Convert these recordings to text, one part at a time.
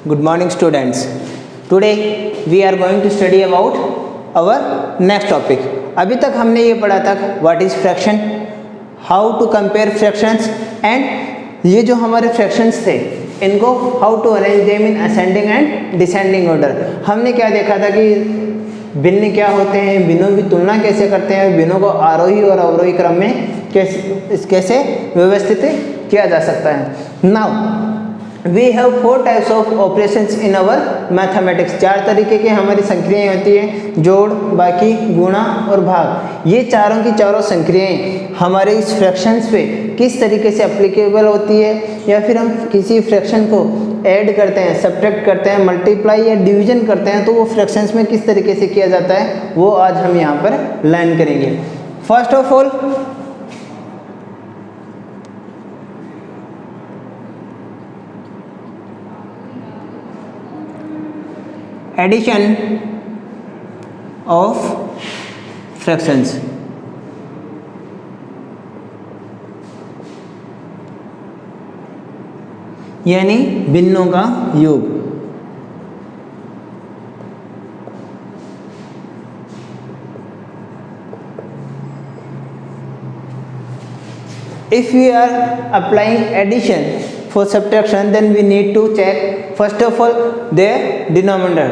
Good morning, students. Today we are going to study about our next topic. अभी तक हमने ये पढ़ा था what is fraction, how to compare fractions and ये जो हमारे fractions थे इनको how to arrange them in ascending and descending order. हमने क्या देखा था कि भिन्न क्या होते हैं, भिन्नों की तुलना कैसे करते हैं, भिन्नों को आरोही और अवरोही क्रम में कैसे व्यवस्थित किया जा सकता है. Now we have 4 types of operations in our mathematics. 4 तरीके की हमारी संक्रियाएं होती हैं, जोड़, बाकी, गुणा और भाग. ये चारों की चारों संक्रियाएं हमारे इस फ्रैक्शंस पे किस तरीके से एप्लीकेबल होती है, या फिर हम किसी फ्रैक्शन को ऐड करते हैं, सब्ट्रैक्ट करते हैं, मल्टीप्लाई या डिवीजन करते हैं तो वो फ्रैक्शंस में किस तरीके से किया जाता है, वो आज हम यहाँ पर लर्न करेंगे. First of all addition of fractions. यानी भिन्नों का योग. If we are applying addition for subtraction, then we need to check first of all their denominator.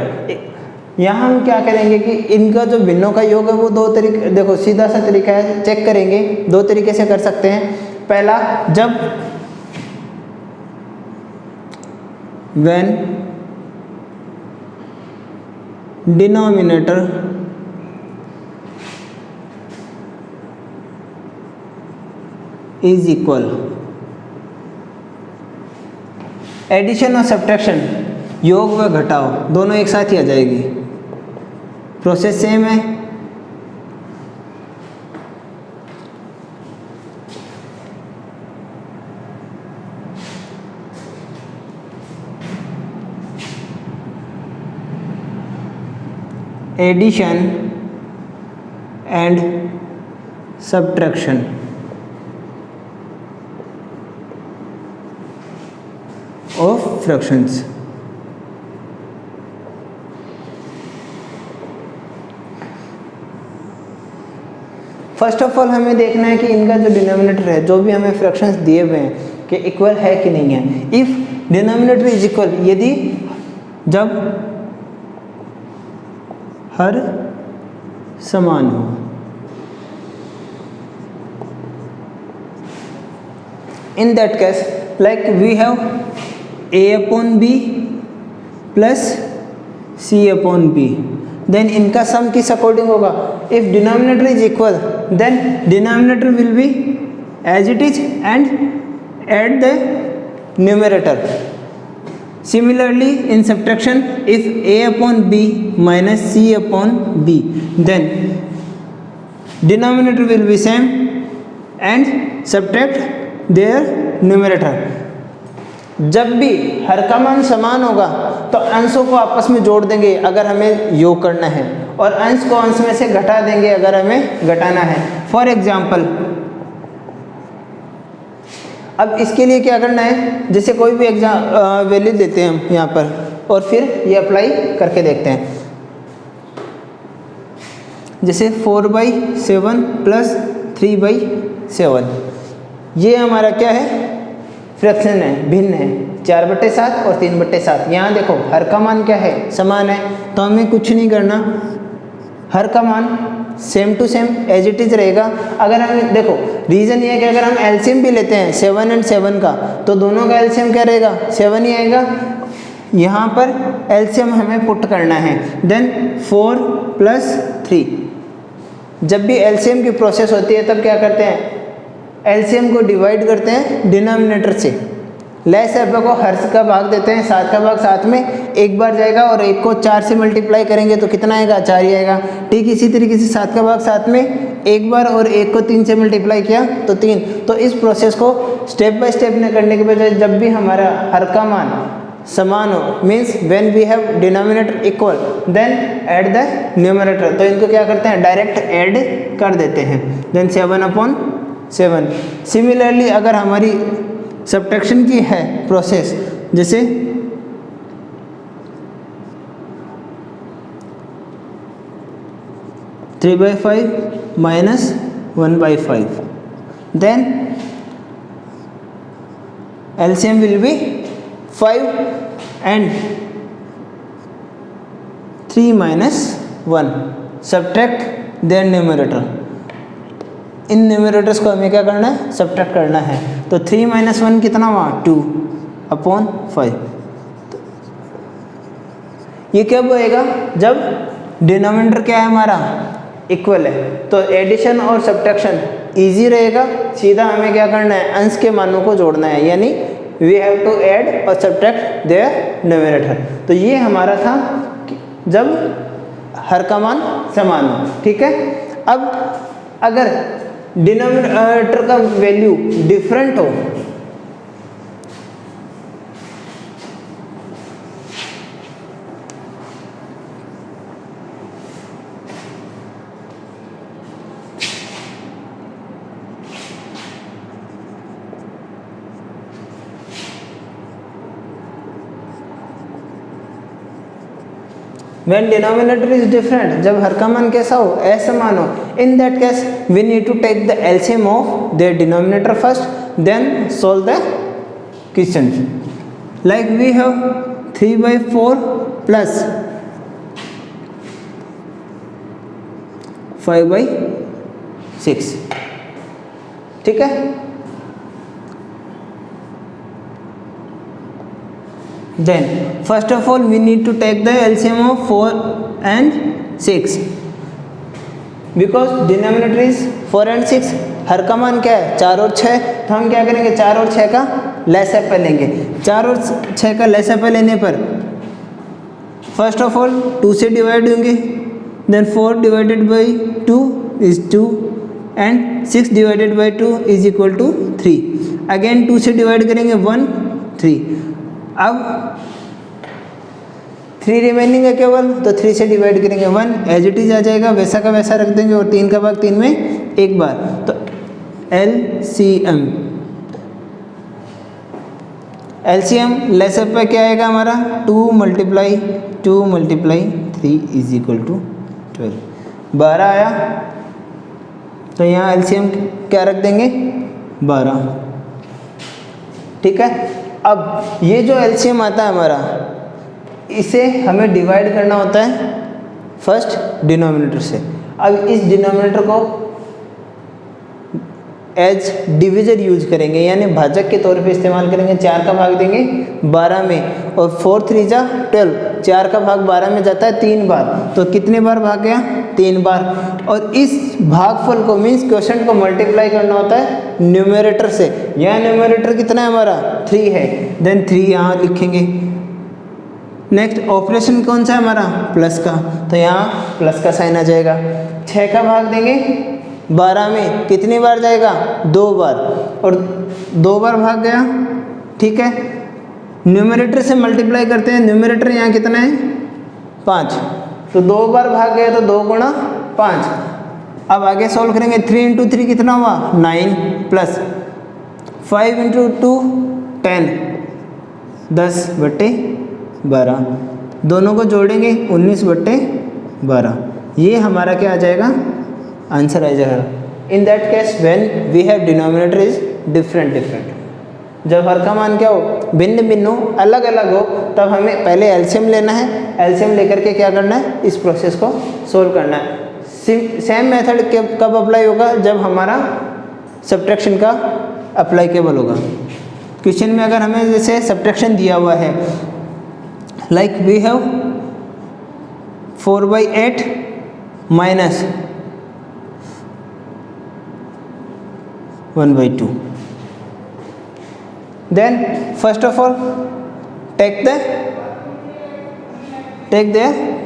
यहाँ हम क्या करेंगे कि इनका जो भिन्नों का योग है वो 2 तरीके, देखो सीधा सा तरीका है, चेक करेंगे 2 तरीके से कर सकते हैं. पहला, जब when denominator is equal. Addition और सब्ट्रैक्शन, योग व घटाव दोनों एक साथ ही आ जाएगी. प्रोसेस सेम है. Addition and subtraction of fractions. First of all हमें देखना है कि इनका जो डिनोमिनेटर है, जो भी हमें फ्रैक्शंस दिए हुए हैं, कि इक्वल है कि नहीं है. इफ डिनोमिनेटर इज इक्वल, यदि जब हर समान हो, in that case like we have a upon b plus c upon b, then इनका सम किस अकॉर्डिंग होगा. if denominator is equal then denominator will be as it is and add the numerator. similarly in subtraction, if a upon b minus c upon b, then denominator will be same and subtract their numerator. जब भी हर का मान समान होगा तो अंशों को आपस में जोड़ देंगे अगर हमें योग करना है, और अंश को अंश में से घटा देंगे अगर हमें घटाना है. फॉर एग्जाम्पल, अब इसके लिए क्या करना है, जैसे कोई भी वैल्यू देते हैं हम यहाँ पर और फिर ये अप्लाई करके देखते हैं. जैसे 4/7 प्लस 3/7, ये हमारा क्या है, फ्रैक्शन है, भिन्न है. 4/7 और 3/7. यहाँ देखो हर का मान क्या है, समान है, तो हमें कुछ नहीं करना, हर का मान same to same as it is रहेगा. अगर हम देखो, रीज़न ये है कि अगर हम एलसीएम भी लेते हैं 7 और 7 का, तो दोनों का एलसीएम क्या रहेगा, 7 ही आएगा. यहाँ पर एलसीएम हमें पुट करना है. देन 4 + 3. जब भी एलसीएम की प्रोसेस होती है तब क्या करते हैं, एलसीएम को डिवाइड करते हैं डिनोमिनेटर से. लेस को हर का भाग देते हैं, 7 का भाग 7 में एक बार जाएगा, और 1 को 4 से मल्टीप्लाई करेंगे तो कितना आएगा, 4 ही आएगा. ठीक इसी तरीके से 7 का भाग 7 में एक बार, और 1 को 3 से मल्टीप्लाई किया तो 3. तो इस प्रोसेस को स्टेप बाय स्टेप न करने के बजाय जब भी हमारा हर का मान समान हो, means when we have denominator equal then add the numerator, तो इनको क्या करते हैं, डायरेक्ट ऐड कर देते हैं. देन 7/7. सिमिलरली अगर हमारी सब्ट्रैक्शन की है प्रोसेस, जैसे 3/5 minus 1/5. Then LCM will be 5 and 3 minus 1. Subtract their numerator. In numerators को हमें क्या करना है, सब्ट्रैक्ट करना है. तो 3 minus 1 कितना हुआ, 2/5. ये कब होएगा, जब डिनोमिनेटर क्या है हमारा, इक्वल है. तो एडिशन और सब्ट्रैक्शन इजी रहेगा. सीधा हमें क्या करना है, अंश के मानों को जोड़ना है, यानी वी हैव टू ऐड और सब्ट्रैक्ट देयर न्यूमरेटर. तो ये हमारा था जब हर का मान समान हो. ठीक है. अब अगर डिनोमिनेटर का वैल्यू डिफरेंट हो, when denominator is different, जब हर का मान कैसा हो, असमान हो, in that case we need to take the LCM of their denominator first, then solve the question. Like we have 3/4 plus 5/6. ठीक है. Then first of all we need to take the LCM of 4 and 6 because denominator is 4 and 6. हर का मान क्या है, 4 और 6. तो हम क्या करेंगे, 4 और 6 का लसागु लेंगे. 4 और 6 का लसागु लेने पर फर्स्ट ऑफ ऑल 2 से डिवाइड होंगे. Then 4 divided by 2 is 2 and 6 divided by 2 is equal to 3. Again 2 से डिवाइड करेंगे 1 3. अब 3 रिमेनिंग है केवल, तो 3 से डिवाइड करेंगे 1 एज इट इज आ जाएगा, वैसा का वैसा रख देंगे और 3 का भाग 3 में एक बार. तो LCM लेसअप पे क्या आएगा हमारा, 2 × 3 इज इक्वल टू 12. 12 आया. तो यहाँ LCM क्या रख देंगे, 12. ठीक है. अब ये जो LCM आता है हमारा, इसे हमें डिवाइड करना होता है फर्स्ट डिनोमिनेटर से. अब इस डिनोमिनेटर को एज डिविजर यूज करेंगे, यानी भाजक के तौर पे इस्तेमाल करेंगे. 4 का भाग देंगे 12 में और 4 3 जा 12. 4 का भाग 12 में जाता है 3 बार. तो कितने बार भाग गया, 3 बार. और इस भागफल को मीन्स क्वोशंट को मल्टीप्लाई करना होता है न्यूमरेटर से. यहाँ न्यूमरेटर कितना है हमारा, 3 है. देन 3 यहाँ लिखेंगे. नेक्स्ट ऑपरेशन कौन सा है हमारा, प्लस का. तो यहाँ प्लस का साइन आ जाएगा. 6 का भाग देंगे 12 में, कितनी बार जाएगा, 2 बार. और 2 बार भाग गया. ठीक है. न्यूमरेटर से मल्टीप्लाई करते हैं. न्यूमरेटर यहाँ कितना है, 5. तो 2 बार भाग गया तो 2 × 5. अब आगे सॉल्व करेंगे. 3 × 3 कितना हुआ, 9 प्लस 5 × 2 10, 10/12. दोनों को जोड़ेंगे 19/12. ये हमारा क्या आ जाएगा, आंसर आ जाएगा. In that case when we have denominator is different. जब हर का मान क्या हो, भिन्न भिन्न हो, अलग अलग हो, तब हमें पहले एलसीएम लेना है. एलसीएम लेकर के क्या करना है, इस प्रोसेस को सोल्व करना है. सेम मेथड कब अप्लाई होगा, जब हमारा सब्ट्रैक्शन का अप्लाईकेबल होगा. क्वेश्चन में अगर हमें जैसे सब्ट्रैक्शन दिया हुआ है, like we have 4/8 minus 1/2. Then first of all take the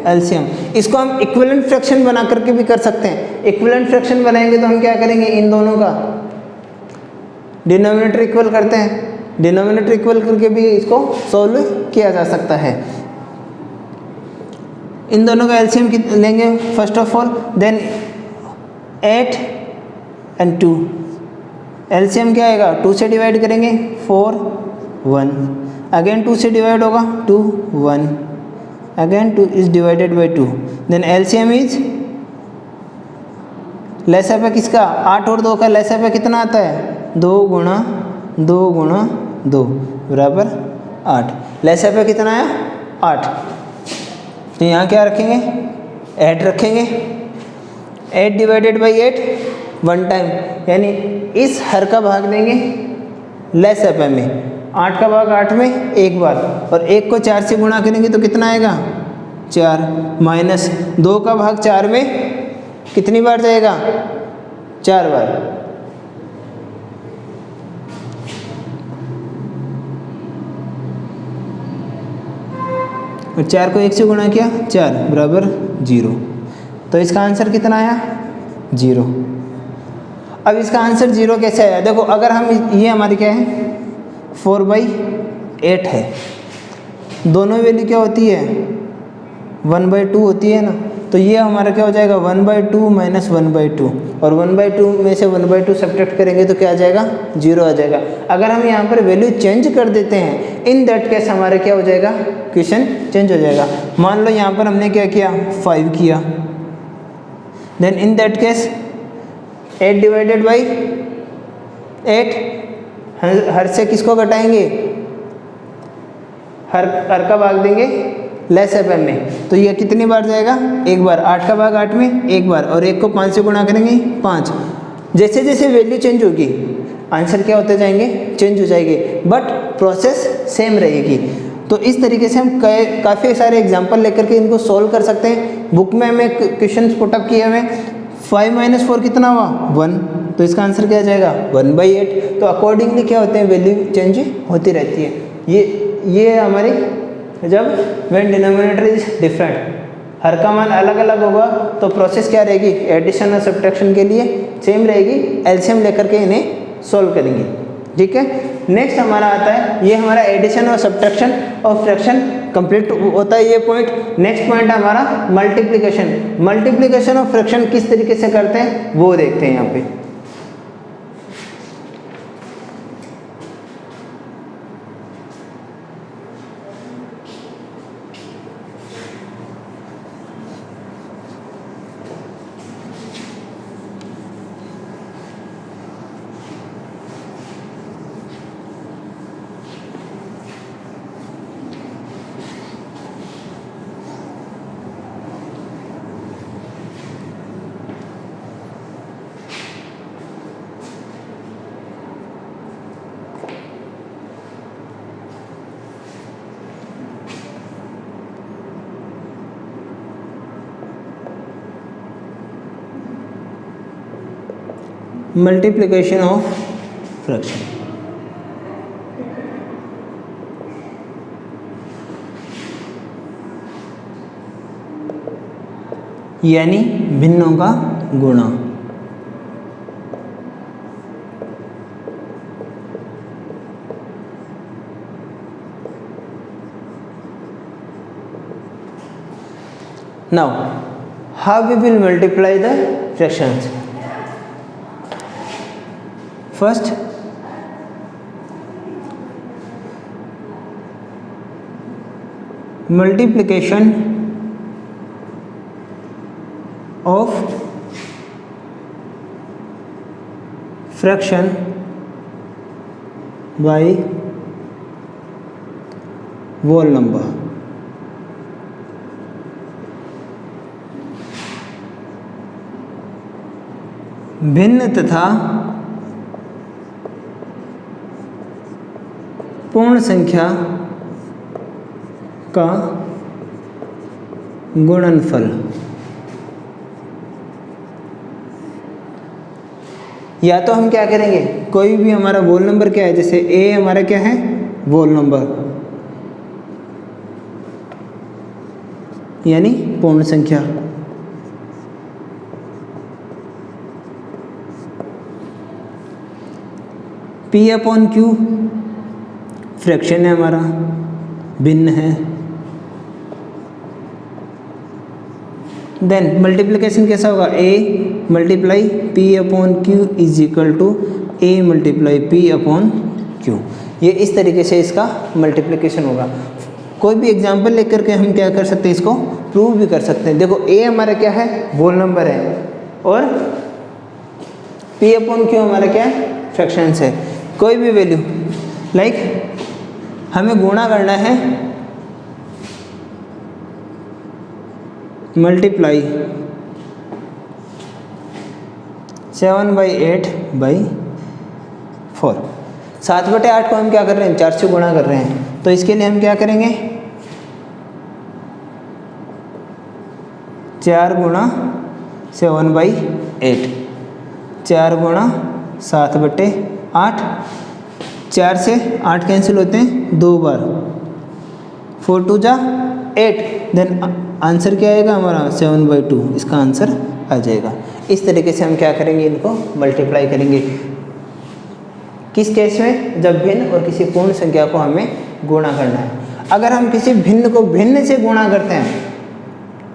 LCM. इसको हम इक्विवेलेंट फ्रैक्शन बना करके भी कर सकते हैं. इक्विवेलेंट फ्रैक्शन बनाएंगे तो हम क्या करेंगे, इन दोनों का डिनोमिनेटर इक्वल करते हैं. डिनोमिनेटर इक्वल करके भी इसको सॉल्व किया जा सकता है. इन दोनों का LCM लेंगे first of all. Then 8 and 2. LCM क्या आएगा, 2 से डिवाइड करेंगे 4 1. अगेन 2 से डिवाइड होगा 2 1. Again 2 is divided by 2. Then LCM is less एफ है किसका, 8 और 2 का लेस एफ है कितना आता है, 2 गुणा 2 बराबर 8। लेस एफ है कितना आया, 8। तो यहाँ क्या रखेंगे, 8 रखेंगे। 8 डिवाइडेड बाई 8 1 टाइम, यानी इस हर का भाग देंगे लेस एफ में, 8 का भाग 8 में एक बार, और 1 को 4 से गुणा करेंगे तो कितना आएगा, 4, माइनस 2 का भाग 4 में कितनी बार जाएगा, 4 बार। और 4 को 1 से गुणा किया, 4 बराबर 0। तो इसका आंसर कितना आया, 0। अब इसका आंसर 0 कैसे आया, देखो अगर हम ये हमारी क्या है 4/8 है, दोनों वैल्यू क्या होती है 1/2 होती है ना, तो ये हमारा क्या हो जाएगा 1/2 माइनस 1/2, और 1/2 में से 1/2 सब्ट्रैक्ट करेंगे तो क्या आ जाएगा, 0 आ जाएगा। अगर हम यहाँ पर वैल्यू चेंज कर देते हैं, इन दैट केस हमारे क्या हो जाएगा, क्वेश्चन चेंज हो जाएगा। मान लो यहाँ पर हमने क्या किया 5 किया, then in that case 8 divided by 8, हर से किसको घटाएंगे, हर का भाग देंगे लेस एफ में, तो ये कितनी बार जाएगा, एक बार। 8 का भाग 8 में एक बार, और 1 को 5 से गुणा करेंगे 5। जैसे जैसे वैल्यू चेंज होगी आंसर क्या होते जाएंगे, चेंज हो जाएंगे, बट प्रोसेस सेम रहेगी। तो इस तरीके से हम काफ़ी सारे एग्जाम्पल लेकर के इनको सोल्व कर सकते हैं। बुक में हमें क्वेश्चन पुटअप किए हुए, 5 - 4 कितना हुआ 1, तो इसका आंसर क्या आ जाएगा 1/8। तो अकॉर्डिंगली क्या होते हैं, वैल्यू चेंज होती रहती है। ये हमारी जब व्हेन डिनोमिनेटर इज डिफरेंट, हर का मान अलग अलग होगा तो प्रोसेस क्या रहेगी, एडिशन और सब्ट्रैक्शन के लिए सेम रहेगी, एलसीएम लेकर के इन्हें सोल्व करेंगे। ठीक है, नेक्स्ट हमारा आता है, ये हमारा एडिशन और सब्ट्रैक्शन और फ्रैक्शन कंप्लीट होता है ये पॉइंट। नेक्स्ट पॉइंट है हमारा मल्टीप्लिकेशन। मल्टीप्लिकेशन और फ्रैक्शन किस तरीके से करते हैं वो देखते हैं यहाँ पे। मल्टीप्लिकेशन ऑफ फ्रैक्शन, यानी भिन्नों का गुणा। Now, how we will multiply the fractions? First, multiplication of fraction by whole number. भिन्न तथा पूर्ण संख्या का गुणनफल। या तो हम क्या करेंगे, कोई भी हमारा वोल नंबर क्या है, जैसे ए हमारा क्या है वोल नंबर यानी पूर्ण संख्या, P/Q फ्रैक्शन है हमारा, भिन्न है। देन मल्टीप्लिकेशन कैसा होगा, A multiply P/Q is equal to A multiply P/Q। ये इस तरीके से इसका मल्टीप्लिकेशन होगा। कोई भी एग्जांपल लेकर के हम क्या कर सकते हैं, इसको प्रूव भी कर सकते हैं। देखो A हमारा क्या है वोल नंबर है, और P अपॉन Q हमारा क्या है, फ्रैक्शंस है। कोई भी वैल्यू लाइक हमें गुणा करना है, मल्टीप्लाई 7/8/4। 7/8 को हम क्या कर रहे हैं, 4 से गुणा कर रहे हैं, तो इसके लिए हम क्या करेंगे, 4 गुणा 7/8, 4 गुणा 7/8, 4 से 8 कैंसिल होते हैं 2 बार, 4 2 जा 8, देन आंसर क्या आएगा हमारा 7/2, इसका आंसर आ जाएगा। इस तरीके से हम क्या करेंगे, इनको मल्टीप्लाई करेंगे। किस केस में, जब भिन्न और किसी पूर्ण संख्या को हमें गुणा करना है। अगर हम किसी भिन्न को भिन्न से गुणा करते हैं,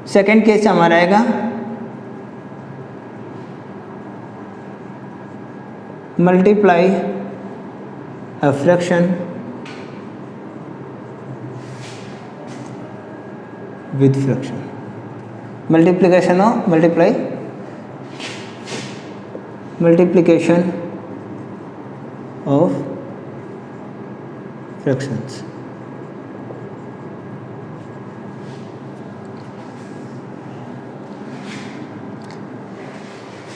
सेकंड केस हमारा आएगा multiply a fraction with fraction, multiplication of multiplication of fractions.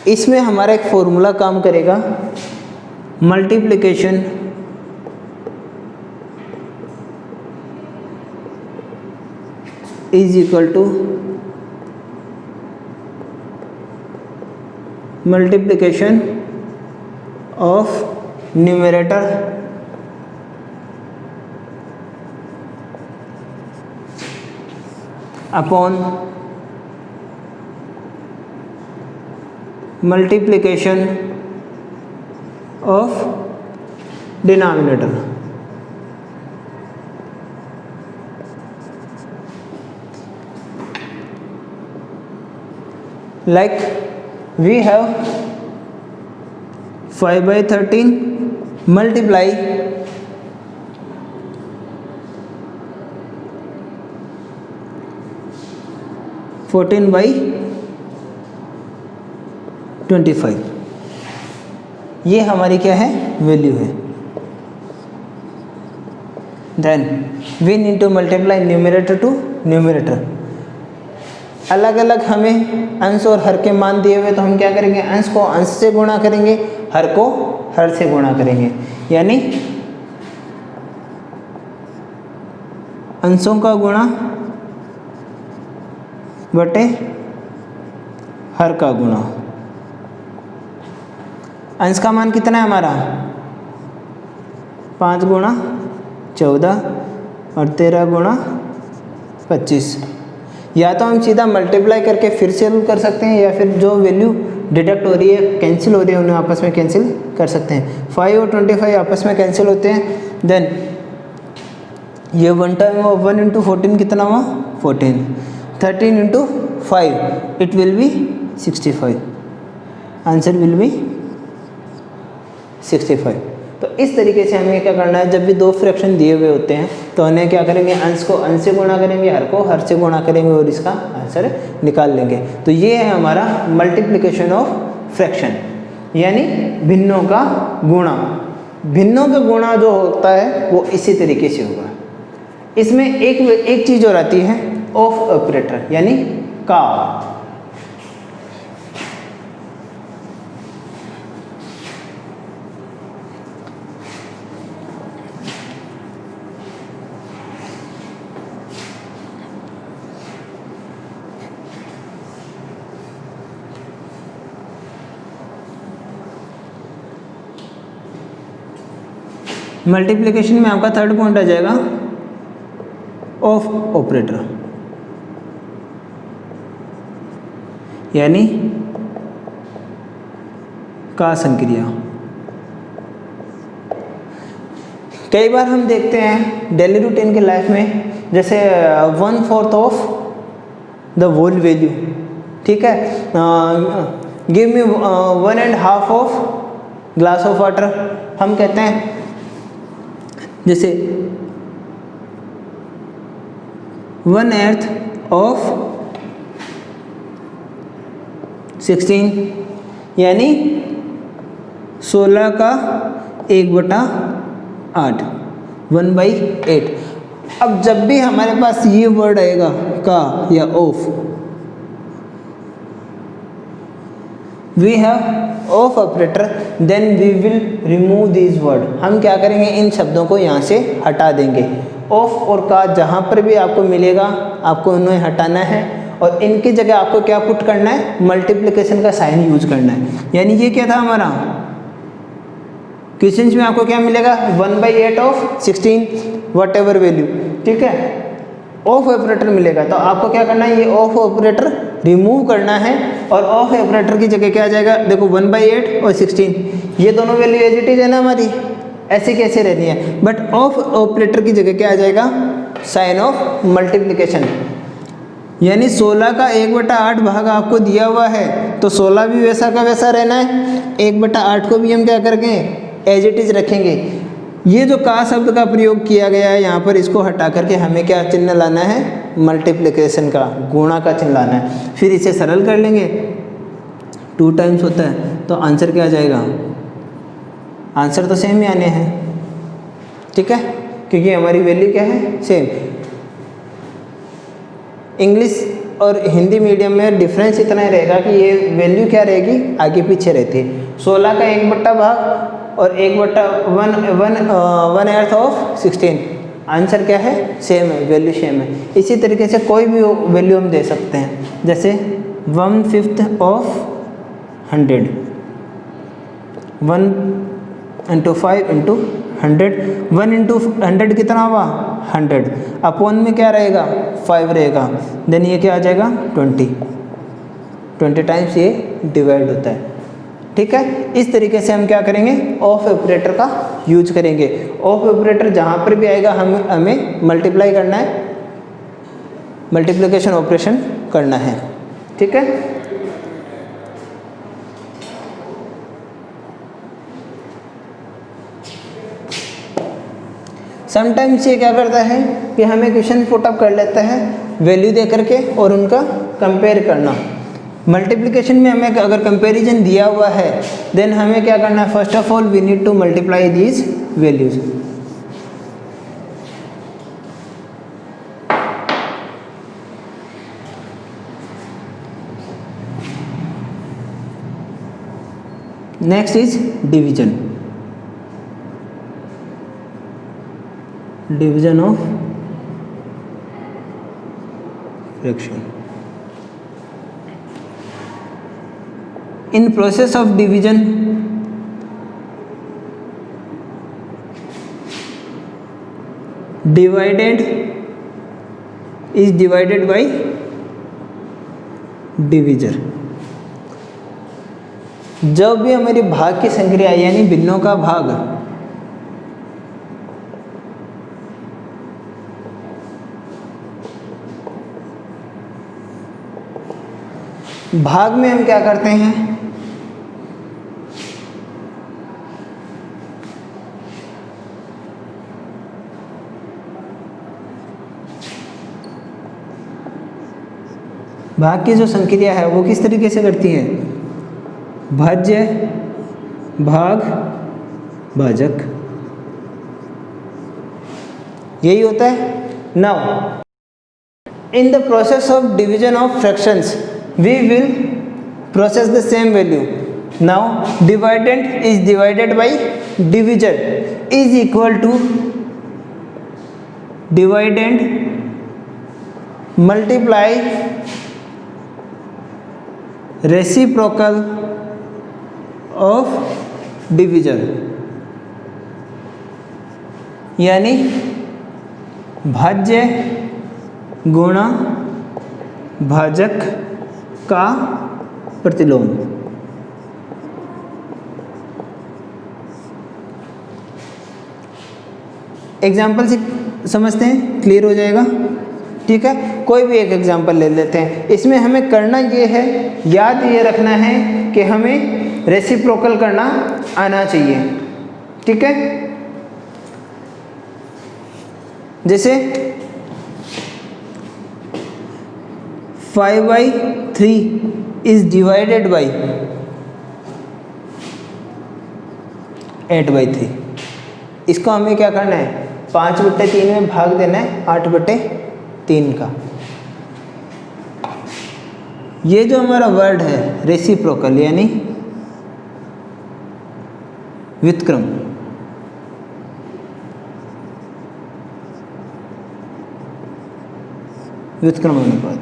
इसमें हमारा एक फॉर्मूला काम करेगा, multiplication is equal to multiplication of numerator upon multiplication of denominator. Like we have 5/13 multiply 14/25, ये हमारी क्या है, वैल्यू है। Then we need to multiply numerator to numerator. अलग अलग हमें अंश और हर के मान दिए हुए, तो हम क्या करेंगे, अंश को अंश से गुणा करेंगे, हर को हर से गुणा करेंगे, यानी अंशों का गुणा बटे हर का गुणा। अंश का मान कितना है हमारा, 5 गुणा 14 और 13 गुणा 25। या तो हम सीधा मल्टीप्लाई करके फिर से रूल कर सकते हैं, या फिर जो वैल्यू डिडक्ट हो रही है, कैंसिल हो रही है, उन्हें आपस में कैंसिल कर सकते हैं। 5 और 25 आपस में कैंसिल होते हैं। देन ये 1 टाइम हुआ, 1 × 14 कितना हुआ, 14, 13 × 5 it will be 65, answer will be 65। तो इस तरीके से हमें क्या करना है, जब भी दो फ्रैक्शन दिए हुए होते हैं तो उन्हें क्या करेंगे, अंश को अंश से गुणा करेंगे, हर को हर से गुणा करेंगे और इसका आंसर निकाल लेंगे। तो ये है हमारा मल्टीप्लिकेशन ऑफ फ्रैक्शन, यानी भिन्नों का गुणा। भिन्नों का गुणा जो होता है वो इसी तरीके से होगा। इसमें एक चीज़ और आती है, ऑफ ऑपरेटर, यानी का। मल्टीप्लिकेशन में आपका थर्ड पॉइंट आ जाएगा ऑफ ऑपरेटर, यानी का संक्रिया। कई बार हम देखते हैं डेली रूटीन के लाइफ में, जैसे 1/4 ऑफ द होल वैल्यू, ठीक है, give me 1.5 of glass of water. हम कहते हैं जैसे 1/8 ऑफ 16, यानी 16 का 1/8 1/8। अब जब भी हमारे पास ये वर्ड आएगा का या of, we have of operator, then we will remove this word. हम क्या करेंगे, इन शब्दों को यहाँ से हटा देंगे। ऑफ और का जहाँ पर भी आपको मिलेगा आपको उन्हें हटाना है, और इनकी जगह आपको क्या पुट करना है, मल्टीप्लिकेशन का साइन यूज करना है। यानी ये क्या था हमारा क्वेश्चन में, आपको क्या मिलेगा 1/8 ऑफ 16 वट एवर वैल्यू, ठीक है, ऑफ ऑपरेटर मिलेगा। तो आपको क्या करना है, ये ऑफ ऑपरेटर रिमूव करना है, और ऑफ ऑपरेटर की जगह क्या आ जाएगा, देखो 1/8 और 16, ये दोनों वैल्यू एज इट इज है ना हमारी, ऐसे कैसे रहनी है, बट ऑफ ऑपरेटर की जगह क्या आ जाएगा, साइन ऑफ मल्टीप्लिकेशन। यानी 16 का 1/8 भाग आपको दिया हुआ है, तो 16 भी वैसा का वैसा रहना है, 1/8 को भी हम क्या करेंगे, एज इट इज रखेंगे। ये जो का शब्द का प्रयोग किया गया है यहाँ पर, इसको हटा करके हमें क्या चिन्ह लाना है, मल्टीप्लिकेशन का, गुणा का चिन्ह लाना है। फिर इसे सरल कर लेंगे, 2 टाइम्स होता है, तो आंसर क्या आ जाएगा, आंसर तो सेम ही आने हैं, ठीक है, क्योंकि हमारी वैल्यू क्या है, सेम। इंग्लिश और हिंदी मीडियम में डिफरेंस इतना ही रहेगा कि ये वैल्यू क्या रहेगी, आगे पीछे रहती है। 16 का 1/8 भाग और 1/1 ऑफ 16, आंसर क्या है, सेम है, वैल्यू सेम है। इसी तरीके से कोई भी वैल्यू हम दे सकते हैं, जैसे 1/5 ऑफ 100, 1 × 5 × 100, 1 × 100 कितना हुआ 100, अपॉन में क्या रहेगा 5 रहेगा, देन ये क्या आ जाएगा 20 टाइम्स ये डिवाइड होता है, ठीक है। इस तरीके से हम क्या करेंगे, ऑफ ऑपरेटर का यूज करेंगे। ऑफ ऑपरेटर जहाँ पर भी आएगा हमें मल्टीप्लाई करना है, मल्टीप्लिकेशन ऑपरेशन करना है, ठीक है। समटाइम्स ये क्या करता है कि हमें क्वेश्चन पुट अप कर लेता है वैल्यू दे करके और उनका कंपेयर करना। मल्टीप्लिकेशन में हमें अगर कंपैरिजन दिया हुआ है, देन हमें क्या करना है, first of all we need to multiply these values. Next is division, division of fraction. In process of division, dividend is divided by divisor। जब भी हमारी भाग की संक्रिया यानी भिन्नों का भाग भाग में हम क्या करते हैं, भाग की जो संक्रिया है वो किस तरीके से करती है, भाज्य भाग भाजक, यही होता है। Now in the process of division of fractions we will process the same value. Now dividend is divided by divisor is equal to dividend multiply reciprocal of divisor, यानी भाज्य गुणा भाजक का प्रतिलोम। एग्जाम्पल से समझते हैं, क्लियर हो जाएगा, ठीक है। कोई भी एक एग्जाम्पल ले लेते हैं। इसमें हमें करना ये है, याद ये रखना है कि हमें रेसिप्रोकल करना आना चाहिए, ठीक है। जैसे 5/3 is divided by 8/3। इसको हमें क्या करना है, 5/3 में भाग देना है 8/3 का। ये जो हमारा वर्ड है रेसिप्रोकल यानी व्युत्क्रम, व्युत्क्रम अनुपात,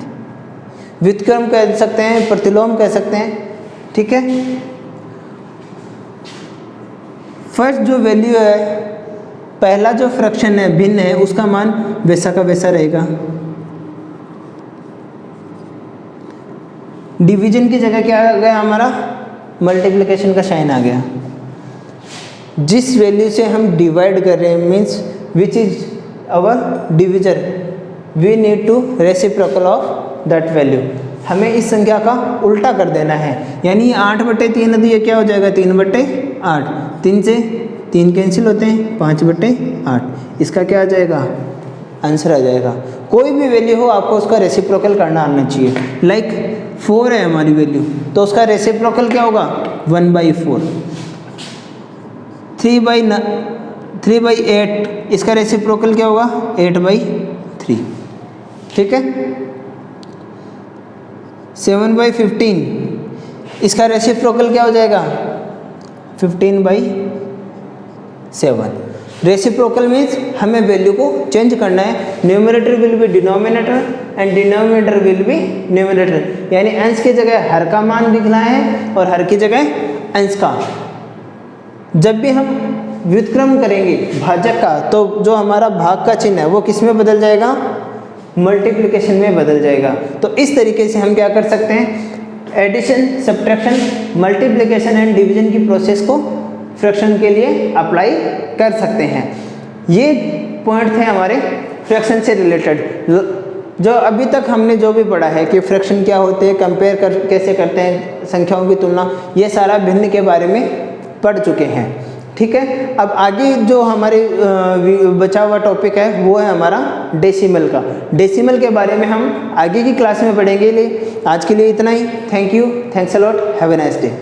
व्युत्क्रम कह सकते हैं, प्रतिलोम कह सकते हैं, ठीक है। फर्स्ट जो वैल्यू है, पहला जो फ्रैक्शन है भिन्न है, उसका मान वैसा का वैसा रहेगा। डिवीजन की जगह क्या आ गया हमारा, मल्टीप्लिकेशन का साइन आ गया। जिस वैल्यू से हम डिवाइड कर रहे हैं means which is our divisor, we need to reciprocal of that value. हमें इस संख्या का उल्टा कर देना है, यानी 8/3 है तो ये क्या हो जाएगा 3/8। 3 से 3 कैंसिल होते हैं, 5/8। इसका क्या आ जाएगा, आंसर आ जाएगा। कोई भी वैल्यू हो आपको उसका रेसिप्रोकल करना आना चाहिए। लाइक 4 है हमारी वैल्यू, तो उसका रेसिप्रोकल क्या होगा 1/4। 3/8, इसका रेसिप्रोकल क्या होगा 8/3, ठीक है। 7/15, इसका रेसिप्रोकल क्या हो जाएगा 15/7। रेसिप्रोकल मीन्स हमें वैल्यू को चेंज करना है, numerator will be denominator and denominator will be numerator, यानी अंश की जगह हर का मान लिखना है और हर की जगह अंश का। जब भी हम व्युत्क्रम करेंगे भाजक का, तो जो हमारा भाग का चिन्ह है वो किस में बदल जाएगा, मल्टीप्लिकेशन में बदल जाएगा। तो इस तरीके से हम क्या कर सकते हैं, addition, subtraction, multiplication and division की प्रोसेस को फ्रैक्शन के लिए अप्लाई कर सकते हैं। ये पॉइंट थे हमारे फ्रैक्शन से रिलेटेड। जो अभी तक हमने जो भी पढ़ा है कि फ्रैक्शन क्या होते हैं, कंपेयर कैसे करते हैं संख्याओं की तुलना, ये सारा भिन्न के बारे में पढ़ चुके हैं, ठीक है। अब आगे जो हमारे बचा हुआ टॉपिक है वो है हमारा डेसिमल का। डेसिमल के बारे में हम आगे की क्लास में पढ़ेंगे। आज के लिए इतना ही। Thank you, thanks a lot, have a nice day.